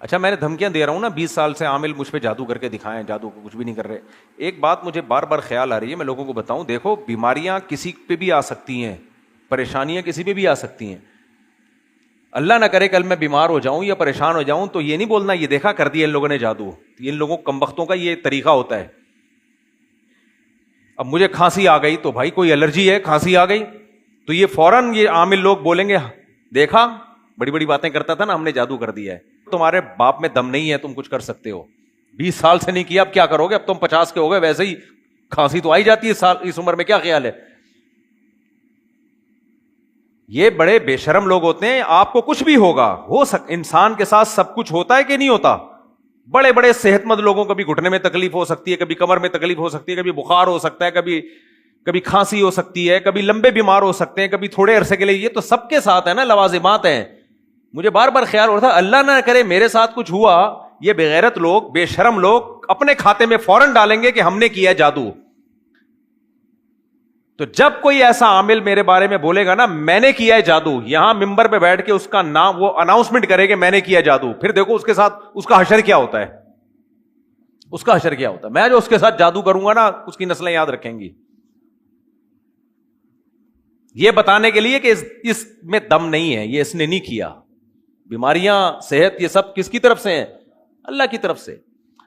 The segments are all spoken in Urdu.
اچھا میں نے دھمکیاں دے رہا ہوں نا 20 سال سے عامل مجھ پہ جادو کر کے دکھائیں، جادو کو کچھ بھی نہیں کر رہے. ایک بات مجھے بار بار خیال آ رہی ہے، میں لوگوں کو بتاؤں، دیکھو بیماریاں کسی پہ بھی آ سکتی ہیں، پریشانیاں کسی پہ بھی آ سکتی ہیں. اللہ نہ کرے کل میں بیمار ہو جاؤں یا پریشان ہو جاؤں تو یہ نہیں بولنا یہ دیکھا کر دیا ان لوگوں نے جادو. ان لوگوں کمبختوں کا یہ طریقہ ہوتا ہے. اب مجھے کھانسی آ گئی تو بھائی کوئی الرجی ہے، کھانسی آ گئی تو یہ فوراً یہ عامل لوگ بولیں گے دیکھا بڑی بڑی باتیں کرتا تھا نا، ہم نے جادو کر دیا ہے. تمہارے باپ میں دم نہیں ہے تم کچھ کر سکتے ہو. 20 سال سے نہیں کیا، اب کیا کرو گے؟ اب تم 50 کے ہو گئے، ویسے ہی کھانسی تو آئی جاتی ہے اس عمر میں. کیا خیال ہے؟ یہ بڑے بے شرم لوگ ہوتے ہیں. آپ کو کچھ بھی ہوگا، انسان کے ساتھ سب کچھ ہوتا ہے کہ نہیں ہوتا؟ بڑے بڑے صحت مند لوگوں کو کبھی گھٹنے میں تکلیف ہو سکتی ہے، کبھی کمر میں تکلیف ہو سکتی ہے، کبھی بخار ہو سکتا ہے، کبھی کھانسی ہو سکتی ہے، کبھی لمبے بیمار ہو سکتے ہیں، کبھی تھوڑے عرصے کے لیے. یہ تو سب کے ساتھ ہے نا، لوازمات ہیں. مجھے بار بار خیال ہو رہا تھا اللہ نہ کرے میرے ساتھ کچھ ہوا، یہ بے غیرت لوگ، بے شرم لوگ اپنے کھاتے میں فوراً ڈالیں گے کہ ہم نے کیا جادو. تو جب کوئی ایسا عامل میرے بارے میں بولے گا نا میں نے کیا ہے جادو، یہاں ممبر پہ بیٹھ کے اس کا نام وہ اناؤنسمنٹ کرے کہ میں نے کیا جادو، پھر دیکھو اس کے ساتھ اس کا حشر کیا ہوتا ہے. اس کا حشر کیا ہوتا ہے. میں جو اس کے ساتھ جادو کروں گا نا اس کی نسلیں یاد رکھیں گی. یہ بتانے کے لیے کہ اس میں دم نہیں ہے، یہ اس نے نہیں کیا. بیماریاں، صحت، یہ سب کس کی طرف سے ہیں؟ اللہ کی طرف سے.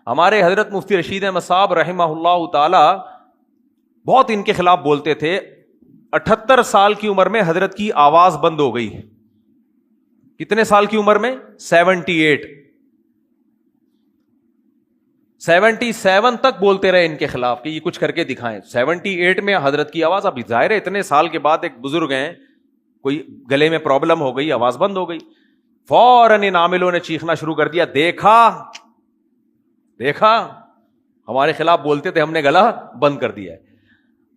ہمارے حضرت مفتی رشید احمد صاحب رحمہ اللہ تعالی بہت ان کے خلاف بولتے تھے. 78 سال کی عمر میں حضرت کی آواز بند ہو گئی. کتنے سال کی عمر میں؟ 78. 77 تک بولتے رہے ان کے خلاف کہ یہ کچھ کر کے دکھائیں. 78 میں حضرت کی آواز. اب ظاہر ہے اتنے سال کے بعد ایک بزرگ ہیں، کوئی گلے میں پرابلم ہو گئی، آواز بند ہو گئی، فوراً ان عاملوں نے چیخنا شروع کر دیا دیکھا ہمارے خلاف بولتے تھے، ہم نے گلا بند کر دیا ہے.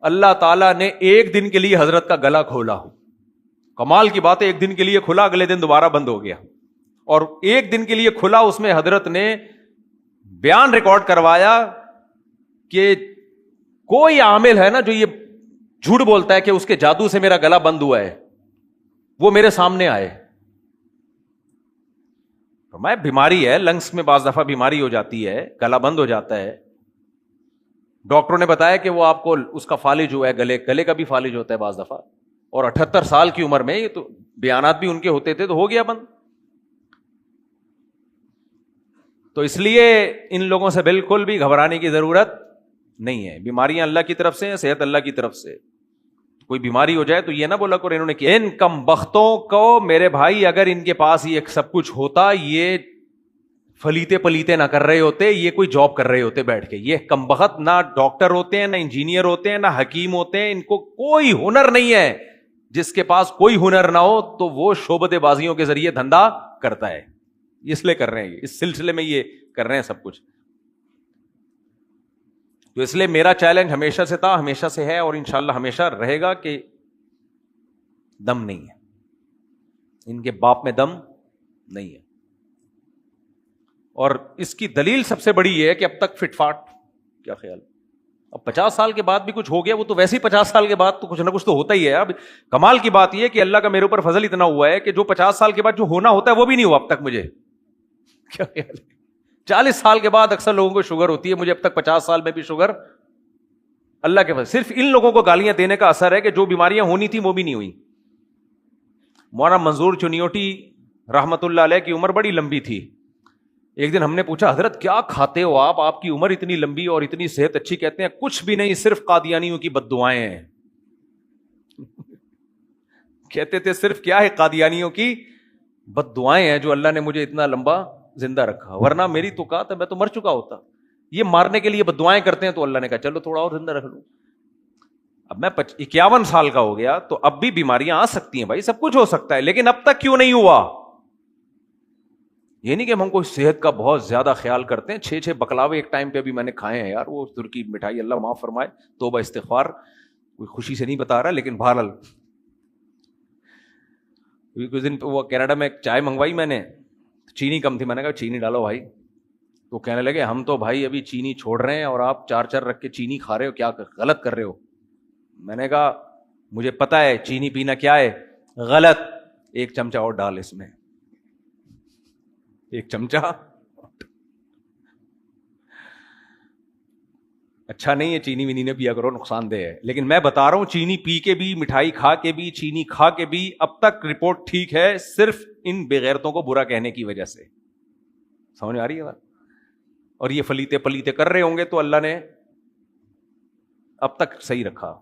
اللہ تعالیٰ نے ایک دن کے لیے حضرت کا گلا کھولا. کمال کی بات ہے، ایک دن کے لیے کھلا، اگلے دن دوبارہ بند ہو گیا. اور ایک دن کے لیے کھلا، اس میں حضرت نے بیان ریکارڈ کروایا کہ کوئی عامل ہے نا جو یہ جھوٹ بولتا ہے کہ اس کے جادو سے میرا گلا بند ہوا ہے، وہ میرے سامنے آئے. میں بیماری ہے، لنگس میں بعض دفعہ بیماری ہو جاتی ہے، گلا بند ہو جاتا ہے. ڈاکٹروں نے بتایا کہ وہ آپ کو اس کا فالج ہوا ہے، گلے کا بھی فالج ہوتا ہے بعض دفعہ. اور 78 سال کی عمر میں یہ تو بیانات بھی ان کے ہوتے تھے، تو ہو گیا بند. تو اس لیے ان لوگوں سے بالکل بھی گھبرانے کی ضرورت نہیں ہے. بیماریاں اللہ کی طرف سے ہیں، صحت اللہ کی طرف سے. کوئی بیماری ہو جائے تو یہ نہ بولا کرو انہوں نے کیا. ان کم بختوں کو میرے بھائی اگر ان کے پاس یہ سب کچھ ہوتا، یہ فلیتے پلیتے نہ کر رہے ہوتے، یہ کوئی جاب کر رہے ہوتے بیٹھ کے. یہ کم بخت نہ ڈاکٹر ہوتے ہیں، نہ انجینئر ہوتے ہیں، نہ حکیم ہوتے ہیں. ان کو کوئی ہنر نہیں ہے. جس کے پاس کوئی ہنر نہ ہو تو وہ شعبت بازیوں کے ذریعے دھندا کرتا ہے. اس لیے کر رہے ہیں، اس سلسلے میں یہ کر رہے ہیں سب کچھ. تو اس لیے میرا چیلنج ہمیشہ سے تھا، ہمیشہ سے ہے، اور انشاءاللہ ہمیشہ رہے گا کہ دم نہیں ہے. ان کے باپ میں دم نہیں ہے. اور اس کی دلیل سب سے بڑی یہ ہے کہ اب تک فٹ فاٹ. کیا خیال؟ اب 50 سال کے بعد بھی کچھ ہو گیا، وہ تو ویسے ہی 50 سال کے بعد تو کچھ نہ کچھ تو ہوتا ہی ہے. اب کمال کی بات یہ کہ اللہ کا میرے اوپر فضل اتنا ہوا ہے کہ جو 50 سال کے بعد جو ہونا ہوتا ہے وہ بھی نہیں ہوا اب تک مجھے. کیا خیال ہے؟ 40 سال کے بعد اکثر لوگوں کو شوگر ہوتی ہے، مجھے اب تک 50 سال میں بھی شوگر. اللہ کے فضل. صرف ان لوگوں کو گالیاں دینے کا اثر ہے کہ جو بیماریاں ہونی تھی وہ بھی نہیں ہوئی. مولانا منظور چنیوٹی رحمت اللہ علیہ کی عمر بڑی لمبی تھی. ایک دن ہم نے پوچھا حضرت کیا کھاتے ہو آپ کی عمر اتنی لمبی اور اتنی صحت اچھی؟ کہتے ہیں کچھ بھی نہیں، صرف قادیانیوں کی بد دعائیں ہیں. کہتے تھے صرف کیا ہے؟ قادیانیوں کی بد دعائیں ہیں جو اللہ نے مجھے اتنا لمبا زندہ رکھا، ورنہ میری تو کہا تھا میں تو مر چکا ہوتا. یہ مارنے کے لیے بد دعائیں کرتے ہیں تو اللہ نے کہا چلو تھوڑا اور زندہ رکھ لوں. اب میں 51 سال کا ہو گیا تو اب بھی بیماریاں آ سکتی ہیں بھائی، سب کچھ ہو سکتا ہے، لیکن اب تک کیوں نہیں ہوا؟ یہ نہیں کہ ہم کو صحت کا بہت زیادہ خیال کرتے ہیں. 6 بکلاوے ایک ٹائم پہ بھی میں نے کھائے ہیں یار، وہ ترکی مٹھائی، اللہ معاف فرمائے، توبہ استغفار، کوئی خوشی سے نہیں بتا رہا، لیکن بہرحال کچھ دن وہ کینیڈا میں چائے منگوائی میں نے، چینی کم تھی، میں نے کہا چینی ڈالو بھائی. تو کہنے لگے ہم تو بھائی ابھی چینی چھوڑ رہے ہیں اور آپ 4 رکھ کے چینی کھا رہے ہو، کیا غلط کر رہے ہو. میں نے کہا مجھے پتا ہے چینی پینا کیا ہے غلط، 1 چمچہ اور ڈال اس میں. ایک چمچہ. اچھا نہیں ہے چینی وینی نے پیا کرو, نقصان دہ ہے, لیکن میں بتا رہا ہوں چینی پی کے بھی, مٹھائی کھا کے بھی, چینی کھا کے بھی اب تک رپورٹ ٹھیک ہے, صرف ان بغیرتوں کو برا کہنے کی وجہ سے. سمجھ آ رہی ہے بات؟ اور یہ فلیتے پلیتے کر رہے ہوں گے تو اللہ نے اب تک صحیح رکھا.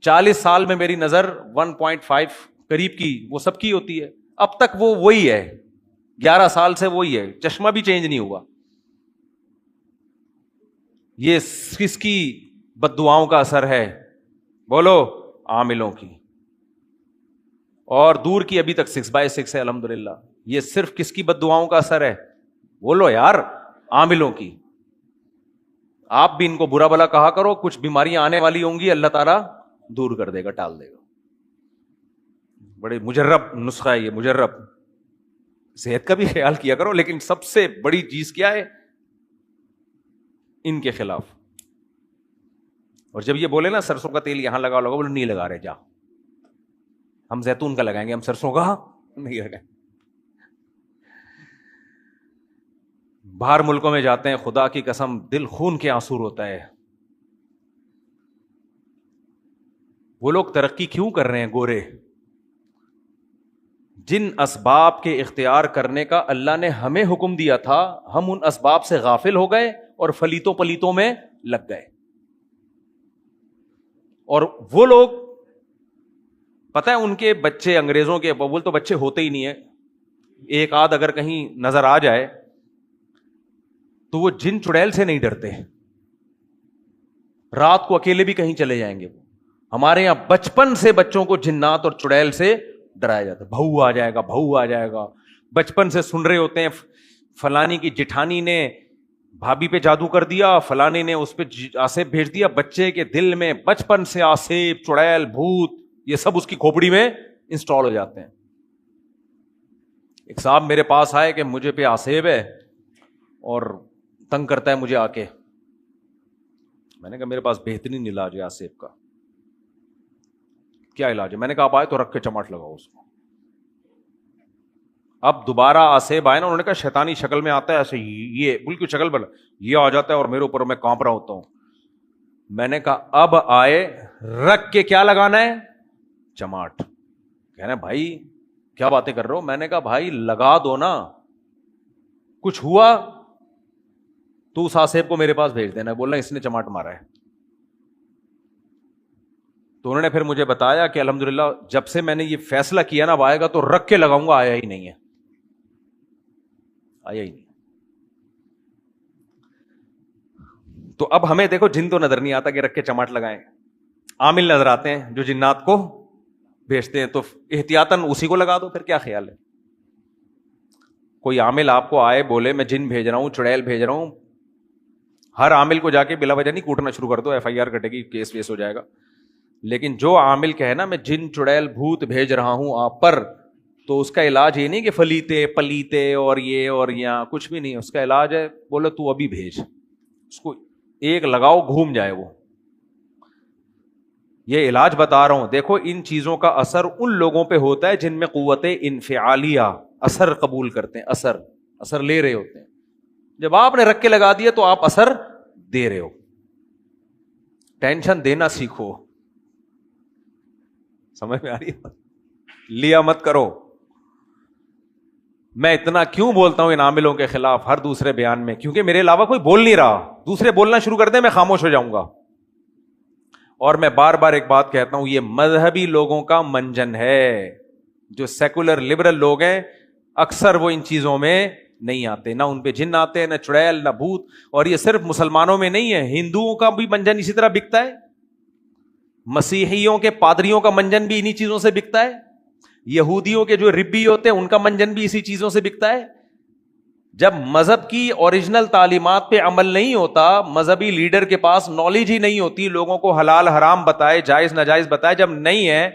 40 سال میں میری نظر 1.5 قریب کی وہ سب کی ہوتی ہے, اب تک وہ وہی ہے, 11 سال سے وہی ہے, چشمہ بھی چینج نہیں ہوا. یہ کس کی بد دعاؤں کا اثر ہے؟ بولو, عاملوں کی. اور دور کی ابھی تک 6/6 ہے الحمدللہ. یہ صرف کس کی بد دعاؤں کا اثر ہے؟ بولو یار, عاملوں کی. آپ بھی ان کو برا بلا کہا کرو, کچھ بیماریاں آنے والی ہوں گی اللہ تعالیٰ دور کر دے گا, ٹال دے گا. بڑے مجرب نسخہ ہے یہ, مجرب. صحت کا بھی خیال کیا کرو, لیکن سب سے بڑی چیز کیا ہے؟ ان کے خلاف. اور جب یہ بولے نا سرسوں کا تیل یہاں لگا لگا, بولے نہیں لگا رہے, جا ہم زیتون کا لگائیں گے, ہم سرسوں کا نہیں لگائیں. باہر ملکوں میں جاتے ہیں, خدا کی قسم دل خون کے آنسو ہوتا ہے. وہ لوگ ترقی کیوں کر رہے ہیں گورے؟ جن اسباب کے اختیار کرنے کا اللہ نے ہمیں حکم دیا تھا, ہم ان اسباب سے غافل ہو گئے اور فلیتوں پلیتوں میں لگ گئے. اور وہ لوگ, پتہ ہے ان کے بچے, انگریزوں کے بول تو بچے ہوتے ہی نہیں ہے, ایک آدھ اگر کہیں نظر آ جائے تو وہ جن چڑیل سے نہیں ڈرتے, رات کو اکیلے بھی کہیں چلے جائیں گے. ہمارے یہاں بچپن سے بچوں کو جنات اور چڑیل سے ڈرایا جاتا ہے, بہو آ جائے گا, بہو آ جائے گا. بچپن سے سن رہے ہوتے ہیں فلانی کی جٹھانی نے بھابھی پہ جادو کر دیا, فلانے نے اس پہ آسیب بھیج دیا. بچے کے دل میں بچپن سے آسیب, چڑیل, بھوت, یہ سب اس کی کھوپڑی میں انسٹال ہو جاتے ہیں. ایک صاحب میرے پاس آئے کہ مجھے پہ آسیب ہے اور تنگ کرتا ہے مجھے آ کے. میں نے کہا میرے پاس بہترین علاج ہے آسیب کا. کیا علاج ہے؟ میں نے کہا آپ آئے تو رکھ کے چماٹ لگاؤ اس کو. اب دوبارہ آسیب آئے نا, انہوں نے کہا شیطانی شکل میں آتا ہے ایسے, یہ بالکل شکل بل یہ آ جاتا ہے اور میرے اوپر میں کانپ رہا ہوتا ہوں. میں نے کہا اب آئے, رکھ کے کیا لگانا ہے؟ چماٹ. کہنا بھائی کیا باتیں کر رہے ہو؟ میں نے کہا بھائی لگا دو نا, کچھ ہوا تو اس آسیب کو میرے پاس بھیج دینا. بولنا اس نے چماٹ مارا ہے. تو انہوں نے پھر مجھے بتایا کہ الحمدللہ جب سے میں نے یہ فیصلہ کیا نا اب آئے گا تو رکھ کے لگاؤں گا, آیا ہی نہیں ہے, آیا ہی نہیں. تو اب ہمیں دیکھو جن تو نظر نہیں آتا کہ رکھ کے چماٹ لگائیں, عامل نظر آتے ہیں جو جنات کو بھیجتے ہیں, تو احتیاطاً اسی کو لگا دو. پھر کیا خیال ہے؟ کوئی عامل آپ کو آئے بولے میں جن بھیج رہا ہوں, چڑیل بھیج رہا ہوں, ہر عامل کو جا کے بلا وجہ نہیں کوٹنا شروع کر دو, FIR کٹے گی, کیس ویس ہو جائے گا. لیکن جو عامل کہے نا میں جن چڑیل بھوت بھیج رہا ہوں آپ پر, تو اس کا علاج یہ نہیں کہ فلیتے پلیتے اور یہ اور یہاں کچھ بھی نہیں. اس کا علاج ہے بولو تو ابھی بھیج, اس کو ایک لگاؤ گھوم جائے وہ. یہ علاج بتا رہا ہوں. دیکھو ان چیزوں کا اثر ان لوگوں پہ ہوتا ہے جن میں قوت انفعالیہ, اثر قبول کرتے ہیں, اثر لے رہے ہوتے ہیں. جب آپ نے رکھ کے لگا دیا تو آپ اثر دے رہے ہو. ٹینشن دینا سیکھو. سمجھ میں آ رہی ہے؟ لیا مت کرو. میں اتنا کیوں بولتا ہوں ان عاملوں کے خلاف ہر دوسرے بیان میں؟ کیونکہ میرے علاوہ کوئی بول نہیں رہا. دوسرے بولنا شروع کر دیں میں خاموش ہو جاؤں گا. اور میں بار بار ایک بات کہتا ہوں, یہ مذہبی لوگوں کا منجن ہے. جو سیکولر لبرل لوگ ہیں اکثر وہ ان چیزوں میں نہیں آتے, نہ ان پہ جن آتے, نہ چڑیل, نہ بھوت. اور یہ صرف مسلمانوں میں نہیں ہے, ہندوؤں کا بھی منجن اسی طرح بکتا ہے, مسیحیوں کے پادریوں کا منجن بھی انہی چیزوں سے بکتا ہے, یہودیوں کے جو ربی ہوتے ہیں ان کا منجن بھی اسی چیزوں سے بکتا ہے. جب مذہب کی اوریجنل تعلیمات پہ عمل نہیں ہوتا, مذہبی لیڈر کے پاس نالج ہی نہیں ہوتی, لوگوں کو حلال حرام بتائے, جائز ناجائز بتائے, جب نہیں ہے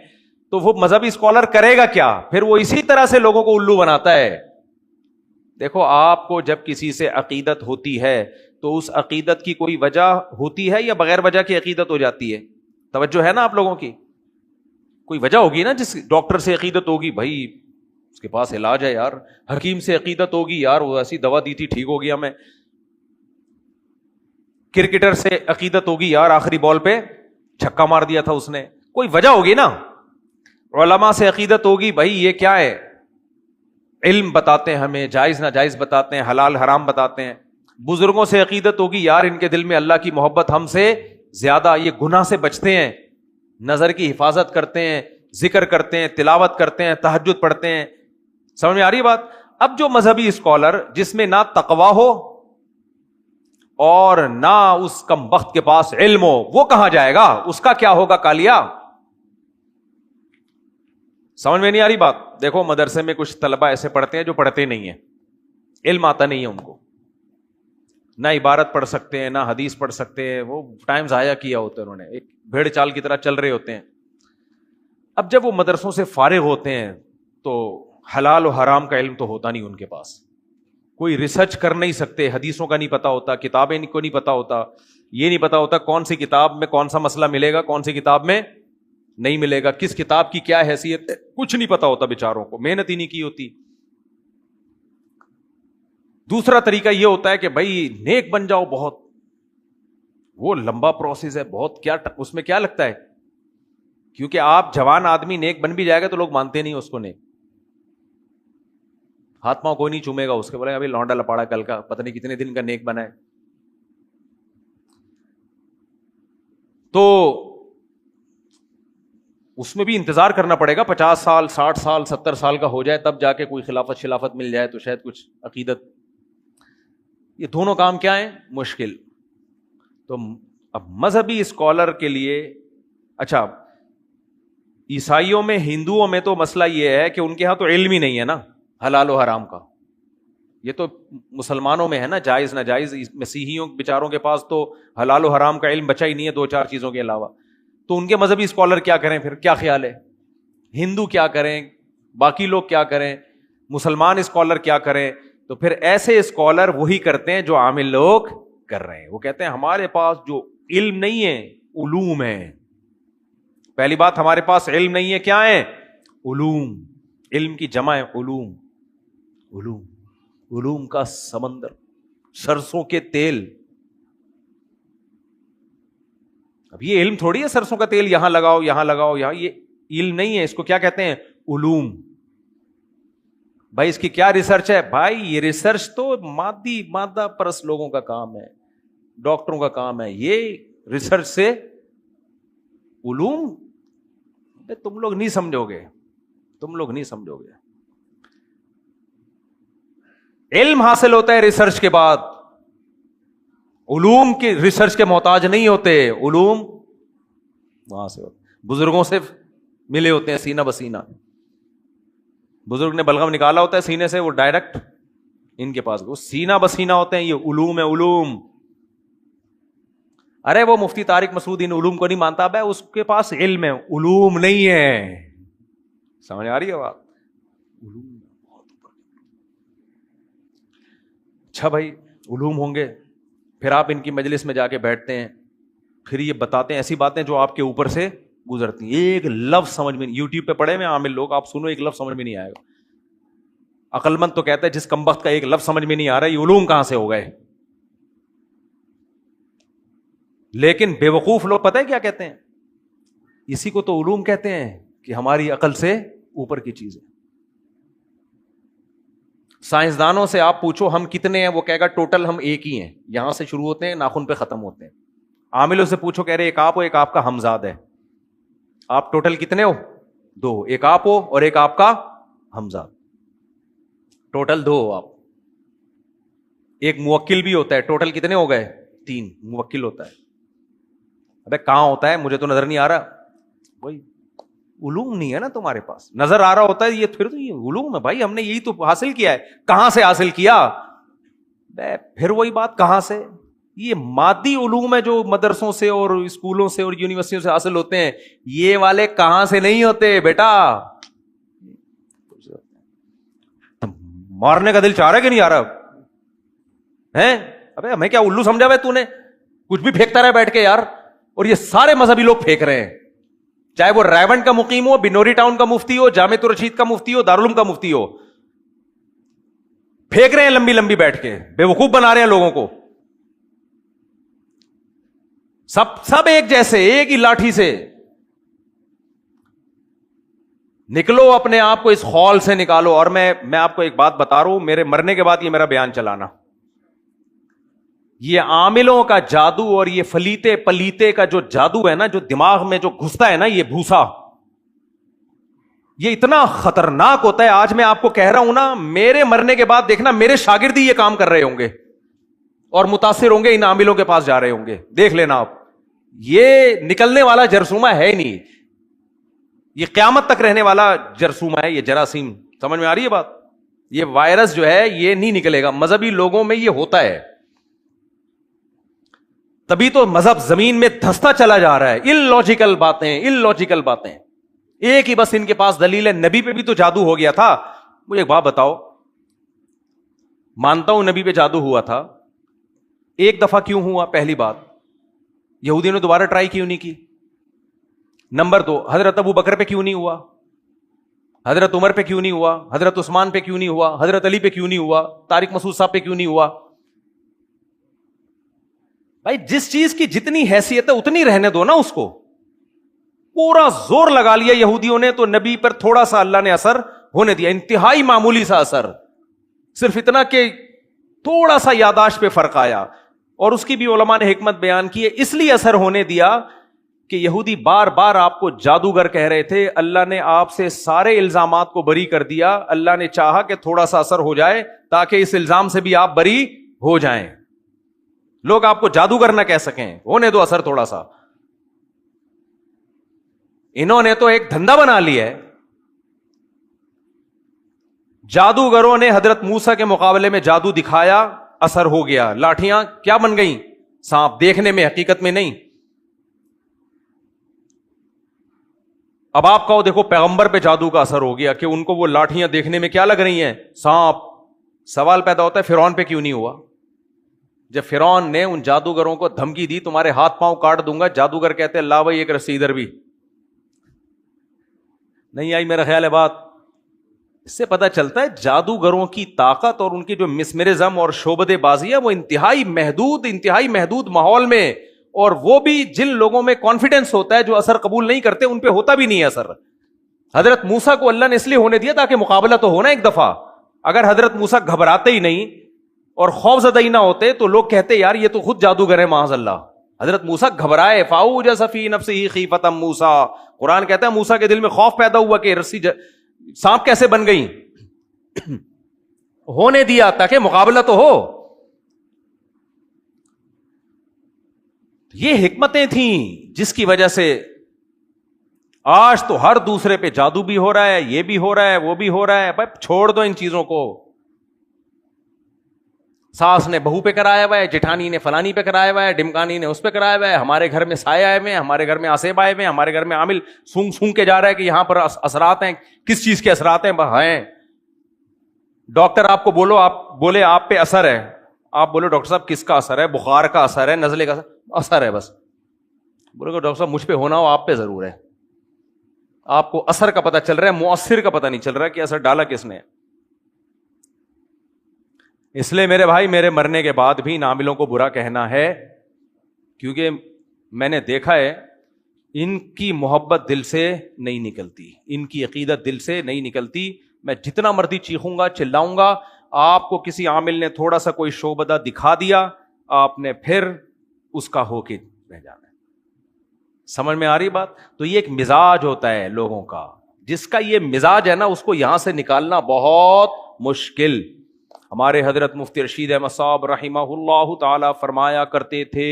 تو وہ مذہبی اسکالر کرے گا کیا؟ پھر وہ اسی طرح سے لوگوں کو الو بناتا ہے. دیکھو آپ کو جب کسی سے عقیدت ہوتی ہے تو اس عقیدت کی کوئی وجہ ہوتی ہے یا بغیر وجہ کی عقیدت ہو جاتی ہے؟ توجہ ہے نا آپ لوگوں کی؟ کوئی وجہ ہوگی نا, جس ڈاکٹر سے عقیدت ہوگی, بھائی اس کے پاس علاج ہے یار, حکیم سے عقیدت ہوگی یار, وہ ایسی دوا دی تھی ٹھیک ہو گیا میں. کرکٹر سے عقیدت ہوگی یار, آخری بال پہ چھکا مار دیا تھا اس نے, کوئی وجہ ہوگی نا. علماء سے عقیدت ہوگی بھائی یہ کیا ہے, علم بتاتے ہیں ہمیں, جائز ناجائز بتاتے ہیں, حلال حرام بتاتے ہیں. بزرگوں سے عقیدت ہوگی یار ان کے دل میں اللہ کی محبت ہم سے زیادہ, یہ گناہ سے بچتے ہیں, نظر کی حفاظت کرتے ہیں, ذکر کرتے ہیں, تلاوت کرتے ہیں, تہجد پڑھتے ہیں. سمجھ میں آ رہی ہے بات؟ اب جو مذہبی اسکالر جس میں نہ تقویٰ ہو اور نہ اس کمبخت کے پاس علم ہو, وہ کہاں جائے گا؟ اس کا کیا ہوگا کالیا؟ سمجھ میں نہیں آ رہی بات؟ دیکھو مدرسے میں کچھ طلبہ ایسے پڑھتے ہیں جو پڑھتے نہیں ہیں, علم آتا نہیں ہے ان کو, نہ عبارت پڑھ سکتے ہیں نہ حدیث پڑھ سکتے ہیں, وہ ٹائم ضائع کیا ہوتا ہے انہوں نے, ایک بھیڑ چال کی طرح چل رہے ہوتے ہیں. اب جب وہ مدرسوں سے فارغ ہوتے ہیں تو حلال و حرام کا علم تو ہوتا نہیں ان کے پاس, کوئی ریسرچ کر نہیں سکتے, حدیثوں کا نہیں پتا ہوتا, کتابیں کو نہیں پتا ہوتا, یہ نہیں پتا ہوتا کون سی کتاب میں کون سا مسئلہ ملے گا, کون سی کتاب میں نہیں ملے گا, کس کتاب کی کیا حیثیت ہے, کچھ نہیں پتا ہوتا بیچاروں کو, محنت ہی نہیں کی ہوتی. دوسرا طریقہ یہ ہوتا ہے کہ بھائی نیک بن جاؤ بہت, وہ لمبا پروسیس ہے بہت, کیا اس میں کیا لگتا ہے, کیونکہ آپ جوان آدمی نیک بن بھی جائے گا تو لوگ مانتے نہیں اس کو نیک, ہاتھ پاؤں کوئی نہیں چومے گا اس کے, بولے ابھی لونڈا لپاڑا کل کا, پتہ نہیں کتنے دن کا نیک بنا ہے. تو اس میں بھی انتظار کرنا پڑے گا, 50 سال 60 سال 70 سال کا ہو جائے تب جا کے کوئی خلافت مل جائے تو شاید کچھ عقیدت. یہ دونوں کام کیا ہیں؟ مشکل. تو اب مذہبی اسکالر کے لیے, اچھا عیسائیوں میں ہندوؤں میں تو مسئلہ یہ ہے کہ ان کے ہاں تو علم ہی نہیں ہے نا حلال و حرام کا, یہ تو مسلمانوں میں ہے نا جائز ناجائز. مسیحیوں بیچاروں کے پاس تو حلال و حرام کا علم بچا ہی نہیں ہے 2-4 چیزوں کے علاوہ. تو ان کے مذہبی اسکالر کیا کریں پھر؟ کیا خیال ہے, ہندو کیا کریں, باقی لوگ کیا کریں, مسلمان اسکالر کیا کریں؟ تو پھر ایسے اسکالر وہی کرتے ہیں جو عامل لوگ کر رہے ہیں. وہ کہتے ہیں ہمارے پاس جو علم نہیں ہے علوم ہے. پہلی بات ہمارے پاس علم نہیں ہے, کیا ہے؟ علوم. علم کی جمع ہے علوم. علوم, علوم کا سمندر, سرسوں کے تیل. اب یہ علم تھوڑی ہے سرسوں کا تیل یہاں لگاؤ یہاں لگاؤ یہاں, یہ علم نہیں ہے, اس کو کیا کہتے ہیں؟ علوم. بھائی اس کی کیا ریسرچ ہے؟ بھائی یہ ریسرچ تو مادہ پرست لوگوں کا کام ہے, ڈاکٹروں کا کام ہے. یہ ریسرچ سے علوم تم لوگ نہیں سمجھو گے, تم لوگ نہیں سمجھو گے. علم حاصل ہوتا ہے ریسرچ کے بعد, علوم کی ریسرچ کے محتاج نہیں ہوتے, علوم وہاں سے ہوتے, بزرگوں سے ملے ہوتے ہیں سینہ بسینہ. بزرگ نے بلغم نکالا ہوتا ہے سینے سے, وہ ڈائریکٹ ان کے پاس, وہ سینہ بسینہ ہوتے ہیں. یہ علوم ہے علوم. ارے وہ مفتی طارق مسعود ان علوم کو نہیں مانتا, بھائی اس کے پاس علم ہے, علوم نہیں ہے. سمجھ آ رہی ہے بات؟ علوم اچھا بھائی علوم ہوں گے, پھر آپ ان کی مجلس میں جا کے بیٹھتے ہیں, پھر یہ بتاتے ہیں ایسی باتیں جو آپ کے اوپر سے گزرتی ہیں. ایک لفظ سمجھ میں نہیں, یوٹیوب پہ پڑھے میں عامل لوگ, آپ سنو ایک لفظ سمجھ میں نہیں آئے گا. عقل مند تو کہتا ہے جس کمبخت کا ایک لفظ سمجھ میں نہیں آ رہا, یہ علوم کہاں سے ہو گئے. لیکن بے وقوف لوگ پتہ ہے کیا کہتے ہیں؟ اسی کو تو علوم کہتے ہیں کہ ہماری عقل سے اوپر کی چیز ہے. سائنسدانوں سے آپ پوچھو ہم کتنے ہیں, وہ کہے گا ٹوٹل ہم ایک ہی ہیں, یہاں سے شروع ہوتے ہیں ناخن پہ ختم ہوتے ہیں. عاملوں سے پوچھو کہہ رہے ایک آپ ہو ایک آپ کا ہمزاد ہے. آپ ٹوٹل کتنے ہو؟ 2, ایک آپ ہو اور ایک آپ کا ہمزاد, ٹوٹل 2 ہو آپ. ایک موکل بھی ہوتا ہے, ٹوٹل کتنے ہو گئے؟ 3 موکل ہوتا ہے. ابے کہاں ہوتا ہے مجھے تو نظر نہیں آ رہا. وہی علوم نہیں ہے نا تمہارے پاس, نظر آ رہا ہوتا ہے یہ, پھر تو یہ علوم ہے بھائی, ہم نے یہی تو حاصل کیا ہے. کہاں سے حاصل کیا؟ پھر وہی بات, کہاں سے؟ یہ مادی علوم ہے جو مدرسوں سے اور اسکولوں سے اور یونیورسٹیوں سے حاصل ہوتے ہیں, یہ والے کہاں سے نہیں ہوتے بیٹا. مارنے کا دل چاہ رہا ہے کہ نہیں آ رہا ہے؟ ابے ہمیں کیا الو سمجھا ہے تو نے, کچھ بھی پھینکتا رہے بیٹھ کے یار. اور یہ سارے مذہبی لوگ پھینک رہے ہیں, چاہے وہ ریونڈ کا مقیم ہو, بنوری ٹاؤن کا مفتی ہو, جامعۃ الرشید کا مفتی ہو, دارالعلوم کا مفتی ہو, پھینک رہے ہیں لمبی لمبی بیٹھ کے, بیوقوف بنا رہے ہیں لوگوں کو. سب ایک جیسے, ایک ہی لاٹھی سے. نکلو اپنے آپ کو اس خول سے نکالو. اور میں آپ کو ایک بات بتا رہا ہوں, میرے مرنے کے بعد یہ میرا بیان چلانا, یہ عاملوں کا جادو اور یہ فلیتے پلیتے کا جو جادو ہے نا, جو دماغ میں جو گھستا ہے نا, یہ بھوسا, یہ اتنا خطرناک ہوتا ہے. آج میں آپ کو کہہ رہا ہوں نا, میرے مرنے کے بعد دیکھنا میرے شاگرد ہی یہ کام کر رہے ہوں گے اور متاثر ہوں گے, ان عاملوں کے پاس جا رہے ہوں گے. دیکھ لینا آپ, یہ نکلنے والا جرثومہ ہے نہیں, یہ قیامت تک رہنے والا جرثومہ ہے, یہ جراثیم. سمجھ میں آ رہی ہے بات؟ یہ وائرس جو ہے یہ نہیں نکلے گا. مذہبی لوگوں میں یہ ہوتا ہے, تبھی تو مذہب زمین میں دھستا چلا جا رہا ہے. اللاجیکل باتیں. ایک ہی بس ان کے پاس دلیل ہے. نبی پہ بھی تو جادو ہو گیا تھا. مجھے ایک بات بتاؤ, مانتا ہوں نبی پہ جادو ہوا تھا, ایک دفعہ کیوں ہوا؟ پہلی بات, یہودیوں نے دوبارہ ٹرائی کیوں نہیں کی؟ نمبر 2, حضرت ابو بکر پہ کیوں نہیں ہوا؟ حضرت عمر پہ کیوں نہیں ہوا؟ حضرت عثمان پہ کیوں نہیں ہوا؟ حضرت علی پہ کیوں نہیں ہوا؟ طارق مسعود صاحب پہ کیوں نہیں ہوا؟ بھائی جس چیز کی جتنی حیثیت ہے اتنی رہنے دو نا اس کو. پورا زور لگا لیا یہودیوں نے تو نبی پر تھوڑا سا اللہ نے اثر ہونے دیا, انتہائی معمولی سا اثر, صرف اتنا کہ تھوڑا سا یاداشت پہ فرق آیا. اور اس کی بھی علماء نے حکمت بیان کی ہے, اس لیے اثر ہونے دیا کہ یہودی بار بار آپ کو جادوگر کہہ رہے تھے. اللہ نے آپ سے سارے الزامات کو بری کر دیا. اللہ نے چاہا کہ تھوڑا سا اثر ہو جائے تاکہ اس الزام سے بھی آپ بری ہو جائیں. لوگ آپ کو جادوگر نہ کہہ سکیں, ہونے دو اثر تھوڑا سا. انہوں نے تو ایک دھندا بنا لیا ہے. جادوگروں نے حضرت موسیٰ کے مقابلے میں جادو دکھایا, اثر ہو گیا. لاٹھیاں کیا بن گئیں؟ سانپ. دیکھنے میں, حقیقت میں نہیں. اب آپ کہو دیکھو پیغمبر پہ جادو کا اثر ہو گیا کہ ان کو وہ لاٹھیاں دیکھنے میں کیا لگ رہی ہیں؟ سانپ. سوال پیدا ہوتا ہے فرعون پہ کیوں نہیں ہوا؟ جب فرعون نے ان جادوگروں کو دھمکی دی تمہارے ہاتھ پاؤں کاٹ دوں گا, جادوگر کہتے ہیں لا بھائی ایک رسی ادھر بھی نہیں آئی. میرا خیال ہے بات. اس سے پتہ چلتا ہے جادوگروں کی طاقت اور ان کی جو مسمرزم اور شعبدے بازی ہے وہ انتہائی محدود ماحول میں, اور وہ بھی جن لوگوں میں کانفیڈنس ہوتا ہے, جو اثر قبول نہیں کرتے ان پہ ہوتا بھی نہیں ہے اثر. حضرت موسیٰ کو اللہ نے اس لیے ہونے دیا تاکہ مقابلہ تو ہونا ایک دفعہ. اگر حضرت موسیٰ گھبراتے ہی نہیں اور خوف زدہ ہی نہ ہوتے تو لوگ کہتے یار یہ تو خود جادوگر ہے معاذ اللہ. حضرت موسیٰ گھبرائے, فاوجس فی نفسہ خیفۃ موسیٰ. قرآن کہتا ہے موسیٰ کے دل میں خوف پیدا ہوا کہ رسی سانپ کیسے بن گئی. ہونے دیا تاکہ مقابلہ تو ہو. یہ حکمتیں تھیں جس کی وجہ سے آج تو ہر دوسرے پہ جادو بھی ہو رہا ہے, یہ بھی ہو رہا ہے, وہ بھی ہو رہا ہے. بھائی چھوڑ دو ان چیزوں کو. ساس نے بہو پہ کرایا ہوا ہے, جٹھانی نے فلانی پہ کرایا ہوا ہے, ڈمکانی نے اس پہ کرایا ہوا ہے, ہمارے گھر میں سائے آئے ہوئے ہیں, ہمارے گھر میں آسیب آئے ہوئے ہیں, ہمارے گھر میں عامل سونگ سونگ کے جا رہا ہے کہ یہاں پر اثرات ہیں. کس چیز کے اثرات ہیں؟ ڈاکٹر آپ کو بولے آپ پہ اثر ہے, آپ بولو ڈاکٹر صاحب کس کا اثر ہے؟ بخار کا اثر ہے, نزلے کا اثر ہے, بس بولے گا ڈاکٹر صاحب مجھ پہ ہونا ہو, آپ پہ ضرور ہے. آپ کو اثر کا پتہ چل رہا ہے, مؤثر کا پتہ نہیں چل رہا کہ اثر ڈالا کس نے. اس لیے میرے بھائی میرے مرنے کے بعد بھی ناملوں کو برا کہنا ہے, کیونکہ میں نے دیکھا ہے ان کی محبت دل سے نہیں نکلتی, ان کی عقیدت دل سے نہیں نکلتی. میں جتنا مرضی چیخوں گا چلاؤں گا, آپ کو کسی عامل نے تھوڑا سا کوئی شعبدہ دکھا دیا, آپ نے پھر اس کا ہو کے رہ جانا ہے. سمجھ میں آ رہی بات؟ تو یہ ایک مزاج ہوتا ہے لوگوں کا, جس کا یہ مزاج ہے نا اس کو یہاں سے نکالنا بہت مشکل. ہمارے حضرت مفتی رشید احمد صاحب رحمہ اللہ تعالی فرمایا کرتے تھے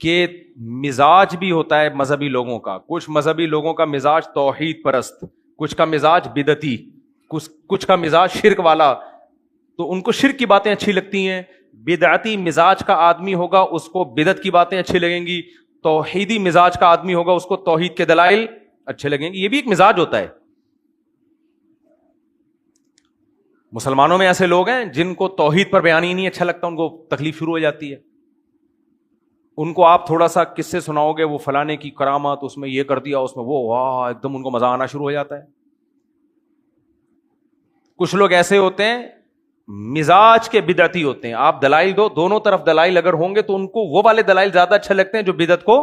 کہ مزاج بھی ہوتا ہے مذہبی لوگوں کا. کچھ مذہبی لوگوں کا مزاج توحید پرست, کچھ کا مزاج بدعتی, کچھ کا مزاج شرک والا, تو ان کو شرک کی باتیں اچھی لگتی ہیں. بدعتی مزاج کا آدمی ہوگا اس کو بدعت کی باتیں اچھی لگیں گی. توحیدی مزاج کا آدمی ہوگا اس کو توحید کے دلائل اچھے لگیں گے. یہ بھی ایک مزاج ہوتا ہے. مسلمانوں میں ایسے لوگ ہیں جن کو توحید پر بیان ہی نہیں اچھا لگتا, ان کو تکلیف شروع ہو جاتی ہے. ان کو آپ تھوڑا سا کس سے سناؤ گے وہ فلانے کی کرامات، اس میں یہ کر دیا، اس میں وہ، واہ، ایک دم ان کو مزہ آنا شروع ہو جاتا ہے. کچھ لوگ ایسے ہوتے ہیں مزاج کے بدعتی ہوتے ہیں، آپ دلائل دو، دونوں طرف دلائل اگر ہوں گے تو ان کو وہ والے دلائل زیادہ اچھے لگتے ہیں جو بدعت کو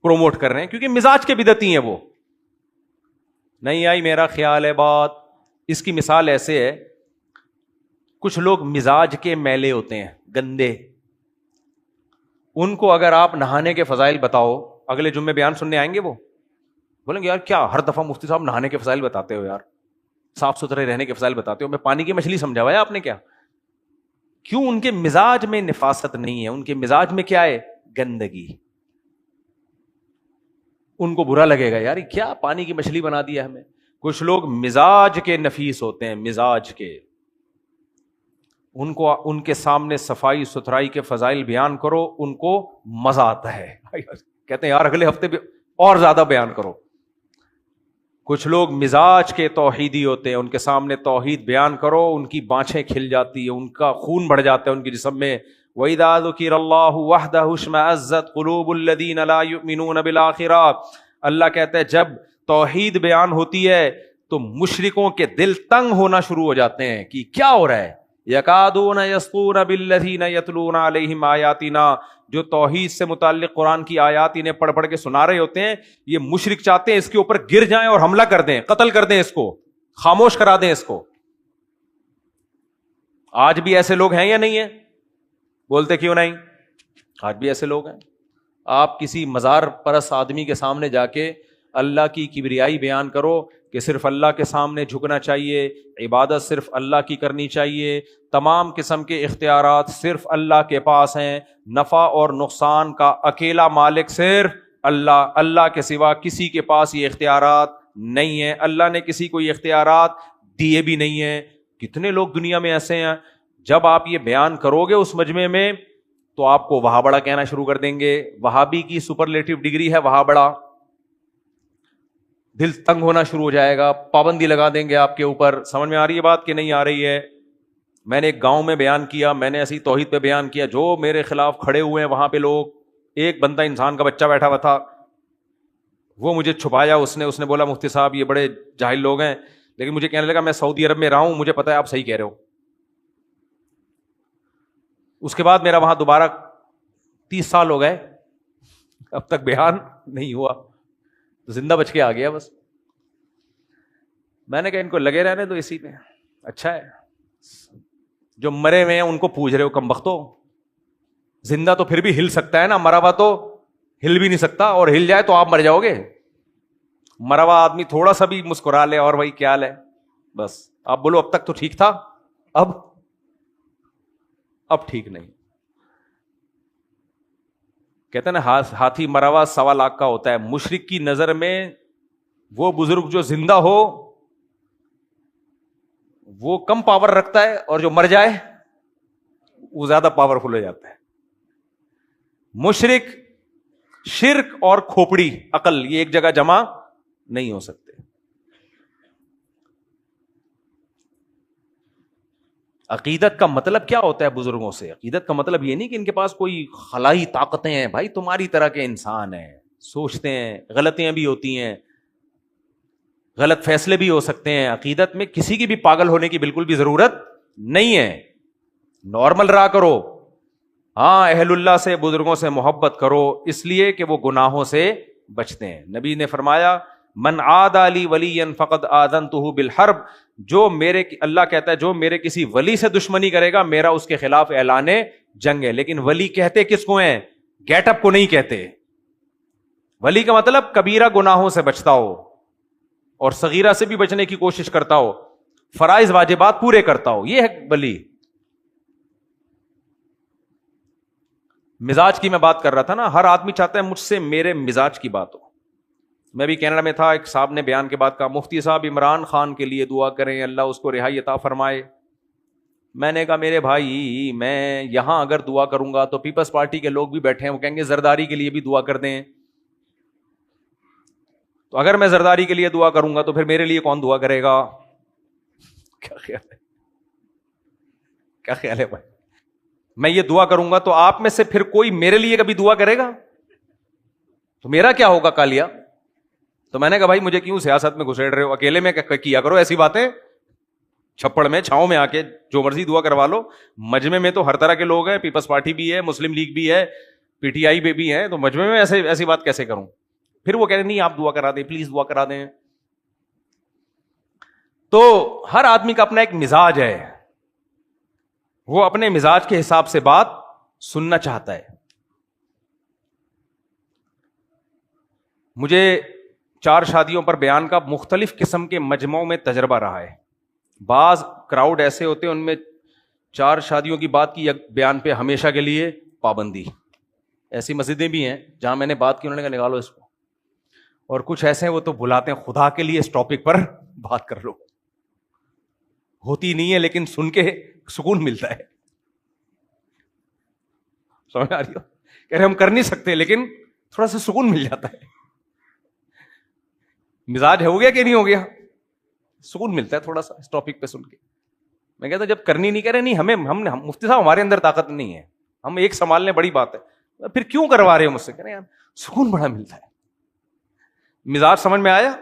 پروموٹ کر رہے ہیں، کیونکہ مزاج کے بدعتی ہیں وہ. نہیں آئی میرا خیال ہے بات. اس کی مثال ایسے ہے، کچھ لوگ مزاج کے میلے ہوتے ہیں، گندے. ان کو اگر آپ نہانے کے فضائل بتاؤ، اگلے جمعے بیان سننے آئیں گے، وہ بولیں گے یار کیا ہر دفعہ مفتی صاحب نہانے کے فضائل بتاتے ہو، یار صاف ستھرے رہنے کے فضائل بتاتے ہو، میں پانی کی مچھلی سمجھا ہوا ہے آپ نے کیا؟ کیوں؟ ان کے مزاج میں نفاست نہیں ہے، ان کے مزاج میں کیا ہے؟ گندگی. ان کو برا لگے گا، یار کیا پانی کی مچھلی بنا دیا ہمیں. کچھ لوگ مزاج کے نفیس ہوتے ہیں، مزاج کے، ان کو ان کے سامنے صفائی ستھرائی کے فضائل بیان کرو، ان کو مزہ آتا ہے، کہتے ہیں یار اگلے ہفتے بھی اور زیادہ بیان کرو. کچھ لوگ مزاج کے توحیدی ہوتے ہیں، ان کے سامنے توحید بیان کرو، ان کی بانچھیں کھل جاتی ہیں، ان کا خون بڑھ جاتا ہے ان کے جسم میں. وَإِذَا ذُكِرَ اللَّهُ وَحْدَهُ اشْمَأَزَّتْ قُلُوبُ الَّذِينَ لَا يُؤْمِنُونَ بِالْآخِرَةِ. اللہ کہتا ہے جب توحید بیان ہوتی ہے تو مشرکوں کے دل تنگ ہونا شروع ہو جاتے ہیں کہ کیا ہو رہا ہے. یکادون یسطون بالذین یتلون علیہم آیاتنا، جو توحید سے متعلق قرآن کی آیات انہیں پڑھ پڑھ کے سنا رہے ہوتے ہیں، یہ مشرک چاہتے ہیں اس کے اوپر گر جائیں اور حملہ کر دیں، قتل کر دیں، اس کو خاموش کرا دیں اس کو. آج بھی ایسے لوگ ہیں یا نہیں ہیں؟ بولتے کیوں نہیں؟ آج بھی ایسے لوگ ہیں. آپ کسی مزار پرست آدمی کے سامنے جا کے اللہ کی کبریائی بیان کرو کہ صرف اللہ کے سامنے جھکنا چاہیے، عبادت صرف اللہ کی کرنی چاہیے، تمام قسم کے اختیارات صرف اللہ کے پاس ہیں، نفع اور نقصان کا اکیلا مالک صرف اللہ، اللہ کے سوا کسی کے پاس یہ اختیارات نہیں ہیں، اللہ نے کسی کو یہ اختیارات دیے بھی نہیں ہیں. کتنے لوگ دنیا میں ایسے ہیں، جب آپ یہ بیان کرو گے اس مجمع میں تو آپ کو وہاں بڑا کہنا شروع کر دیں گے. وہابی کی سپرلیٹو ڈگری ہے وہاں بڑا. دل تنگ ہونا شروع ہو جائے گا، پابندی لگا دیں گے آپ کے اوپر. سمجھ میں آ رہی ہے بات کہ نہیں آ رہی ہے؟ میں نے ایک گاؤں میں بیان کیا، میں نے ایسی توحید پہ بیان کیا، جو میرے خلاف کھڑے ہوئے ہیں وہاں پہ لوگ، ایک بندہ انسان کا بچہ بیٹھا ہوا تھا، وہ مجھے چھپایا، اس نے بولا مفتی صاحب یہ بڑے جاہل لوگ ہیں، لیکن مجھے کہنے لگا میں سعودی عرب میں رہا ہوں، مجھے پتا ہے آپ صحیح کہہ رہے ہو. اس کے بعد میرا وہاں دوبارہ 30 سال ہو گئے، اب تک بیان نہیں ہوا، زندہ بچ کے آ گیا بس. میں نے کہا ان کو لگے رہنے دو اسی میں، اچھا ہے. جو مرے ہوئے ہیں ان کو پوچھ رہے ہو کم بختو، زندہ تو پھر بھی ہل سکتا ہے نا، مرا ہوا تو ہل بھی نہیں سکتا، اور ہل جائے تو آپ مر جاؤ گے. مرا ہوا آدمی تھوڑا سا بھی مسکرا لے اور وہی کیا ہے، بس آپ بولو اب تک تو ٹھیک تھا، اب ٹھیک نہیں. کہتے ہیں نا ہاتھی مرا ہوا 1.25 لاکھ کا ہوتا ہے. مشرک کی نظر میں وہ بزرگ جو زندہ ہو وہ کم پاور رکھتا ہے، اور جو مر جائے وہ زیادہ پاورفل ہو جاتا ہے. مشرک، شرک اور کھوپڑی عقل یہ ایک جگہ جمع نہیں ہو سکتے. عقیدت کا مطلب کیا ہوتا ہے بزرگوں سے؟ عقیدت کا مطلب یہ نہیں کہ ان کے پاس کوئی خلائی طاقتیں ہیں، بھائی تمہاری طرح کے انسان ہیں، سوچتے ہیں، غلطیاں بھی ہوتی ہیں، غلط فیصلے بھی ہو سکتے ہیں. عقیدت میں کسی کی بھی پاگل ہونے کی بالکل بھی ضرورت نہیں ہے، نارمل رہا کرو. ہاں اہل اللہ سے، بزرگوں سے محبت کرو، اس لیے کہ وہ گناہوں سے بچتے ہیں. نبی نے فرمایا من عادى لي وليا فقد آذنته بالحرب، جو میرے، اللہ کہتا ہے جو میرے کسی ولی سے دشمنی کرے گا میرا اس کے خلاف اعلان جنگ ہے. لیکن ولی کہتے کس کو ہیں؟ گیٹ اپ کو نہیں کہتے. ولی کا مطلب کبیرہ گناہوں سے بچتا ہو اور صغیرہ سے بھی بچنے کی کوشش کرتا ہو، فرائض واجبات پورے کرتا ہو، یہ ہے ولی. مزاج کی میں بات کر رہا تھا نا، ہر آدمی چاہتا ہے مجھ سے میرے مزاج کی بات ہو. میں بھی کینیڈا میں تھا، ایک صاحب نے بیان کے بعد کہا مفتی صاحب عمران خان کے لیے دعا کریں، اللہ اس کو رہائی عطا فرمائے. میں نے کہا میرے بھائی میں یہاں اگر دعا کروں گا تو پیپلز پارٹی کے لوگ بھی بیٹھے ہیں، وہ کہیں گے زرداری کے لیے بھی دعا کر دیں. تو اگر میں زرداری کے لیے دعا کروں گا تو پھر میرے لیے کون دعا کرے گا؟ کیا خیال ہے؟ کیا خیال ہے بھائی؟ میں یہ دعا کروں گا تو آپ میں سے پھر کوئی میرے لیے کبھی دعا کرے گا تو میرا کیا ہوگا کالیا؟ تو میں نے کہا بھائی مجھے کیوں سیاست میں گھسیڑ رہے ہو, اکیلے میں کیا کرو ایسی باتیں, چھپڑ میں چھاؤں میں آ کے جو مرضی دعا کروا لو. مجمع میں تو ہر طرح کے لوگ ہیں, پیپلز پارٹی بھی ہے, مسلم لیگ بھی ہے, پی ٹی آئی بھی ہے, تو مجمع میں ایسی بات کیسے کروں؟ پھر وہ کہہ رہے نہیں آپ دعا کرا دیں, پلیز دعا کرا دیں. تو ہر آدمی کا اپنا ایک مزاج ہے, وہ اپنے مزاج کے حساب سے بات سننا چاہتا ہے. مجھے 4 شادیوں پر بیان کا مختلف قسم کے مجمعوں میں تجربہ رہا ہے. بعض کراؤڈ ایسے ہوتے ہیں ان میں 4 شادیوں کی بات کی بیان پہ ہمیشہ کے لیے پابندی. ایسی مسجدیں بھی ہیں جہاں میں نے بات کی انہوں نے کہا نکالو اس کو, اور کچھ ایسے ہیں وہ تو بلاتے ہیں خدا کے لیے اس ٹاپک پر بات کر لو. ہوتی نہیں ہے لیکن سن کے سکون ملتا ہے. سمجھ آ رہی ہو؟ کہہ رہے ہم کر نہیں سکتے لیکن تھوڑا سا سکون مل جاتا ہے. مزاج ہو گیا کہ نہیں ہو گیا؟ سکون ملتا ہے تھوڑا سا اس ٹاپک پہ سن کے. میں کہتا جب کرنی نہیں کہہ رہے نہیں ہم مفتی صاحب ہمارے اندر طاقت نہیں ہے, ہم ایک سنبھالنے بڑی بات ہے, پھر کیوں کروا رہے ہیں مجھ سے؟ کہہ رہے ہیں سکون بڑا ملتا ہے. مزاج سمجھ میں آیا؟